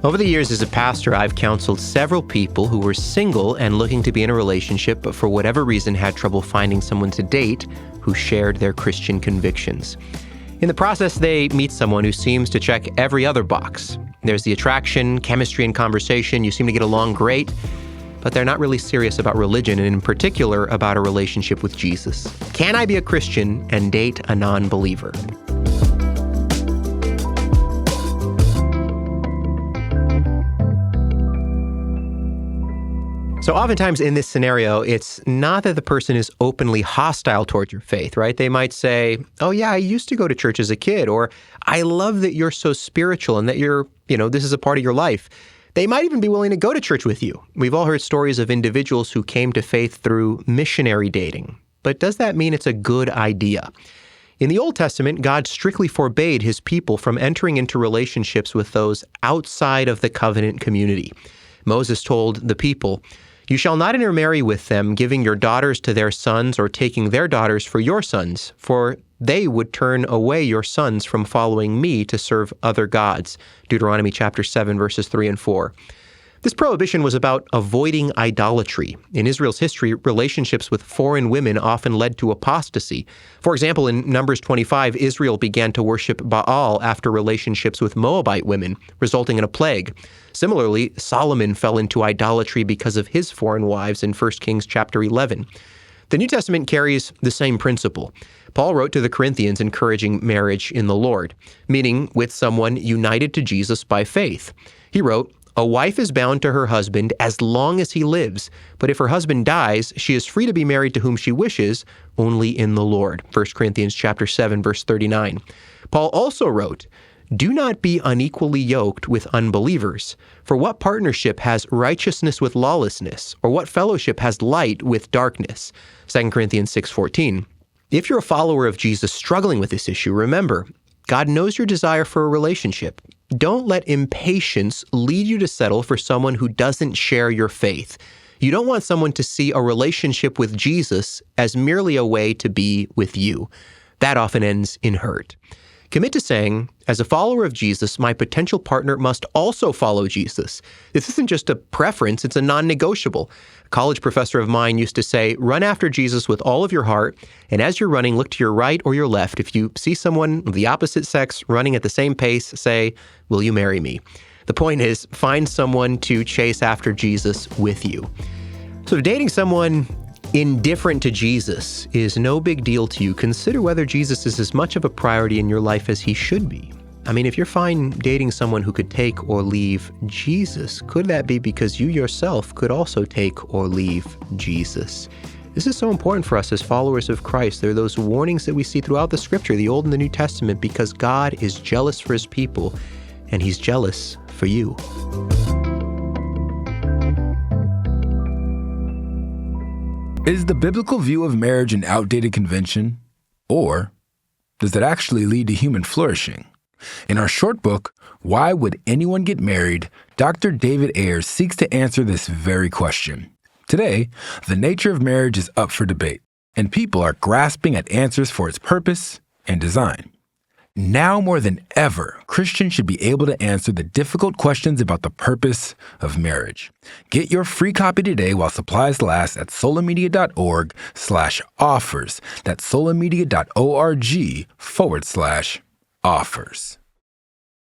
Over the years as a pastor, I've counseled several people who were single and looking to be in a relationship, but for whatever reason had trouble finding someone to date who shared their Christian convictions. In the process, they meet someone who seems to check every other box. There's the attraction, chemistry, and conversation. You seem to get along great, but they're not really serious about religion, and in particular about a relationship with Jesus. Can I be a Christian and date a non-believer? So oftentimes in this scenario, it's not that the person is openly hostile towards your faith, right? They might say, oh yeah, I used to go to church as a kid, or I love that you're so spiritual and that this is a part of your life. They might even be willing to go to church with you. We've all heard stories of individuals who came to faith through missionary dating. But does that mean it's a good idea? In the Old Testament, God strictly forbade his people from entering into relationships with those outside of the covenant community. Moses told the people, "You shall not intermarry with them, giving your daughters to their sons or taking their daughters for your sons, for they would turn away your sons from following me to serve other gods." Deuteronomy chapter 7, verses 3 and 4. This prohibition was about avoiding idolatry. In Israel's history, relationships with foreign women often led to apostasy. For example, in Numbers 25, Israel began to worship Baal after relationships with Moabite women, resulting in a plague. Similarly, Solomon fell into idolatry because of his foreign wives in 1 Kings chapter 11. The New Testament carries the same principle. Paul wrote to the Corinthians encouraging marriage in the Lord, meaning with someone united to Jesus by faith. He wrote, "A wife is bound to her husband as long as he lives, but if her husband dies, she is free to be married to whom she wishes, only in the Lord." 1 Corinthians chapter 7, verse 39. Paul also wrote, "Do not be unequally yoked with unbelievers. For what partnership has righteousness with lawlessness? Or what fellowship has light with darkness?" 2 Corinthians 6:14. If you're a follower of Jesus struggling with this issue, remember, God knows your desire for a relationship. Don't let impatience lead you to settle for someone who doesn't share your faith. You don't want someone to see a relationship with Jesus as merely a way to be with you. That often ends in hurt. Commit to saying, as a follower of Jesus, my potential partner must also follow Jesus. This isn't just a preference, it's a non-negotiable. A college professor of mine used to say, run after Jesus with all of your heart, and as you're running, look to your right or your left. If you see someone of the opposite sex running at the same pace, say, will you marry me? The point is, find someone to chase after Jesus with you. So if dating someone indifferent to Jesus is no big deal to you, consider whether Jesus is as much of a priority in your life as he should be. I mean, if you're fine dating someone who could take or leave Jesus, could that be because you yourself could also take or leave Jesus? This is so important for us as followers of Christ. There are those warnings that we see throughout the Scripture, the Old and the New Testament, because God is jealous for his people, and he's jealous for you. Is the biblical view of marriage an outdated convention? Or does it actually lead to human flourishing? In our short book, Why Would Anyone Get Married?, Dr. David Ayers seeks to answer this very question. Today, the nature of marriage is up for debate, and people are grasping at answers for its purpose and design. Now more than ever, Christians should be able to answer the difficult questions about the purpose of marriage. Get your free copy today while supplies last at solamedia.org/offers. That's solamedia.org/offers.